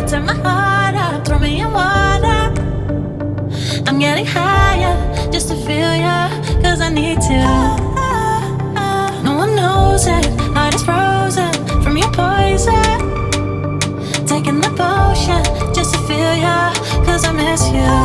Turn my heart up, throw me in water. I'm getting higher just to feel ya, cause I need to. No one knows it, heart is frozen from your poison. Taking the potion just to feel ya, cause I miss you.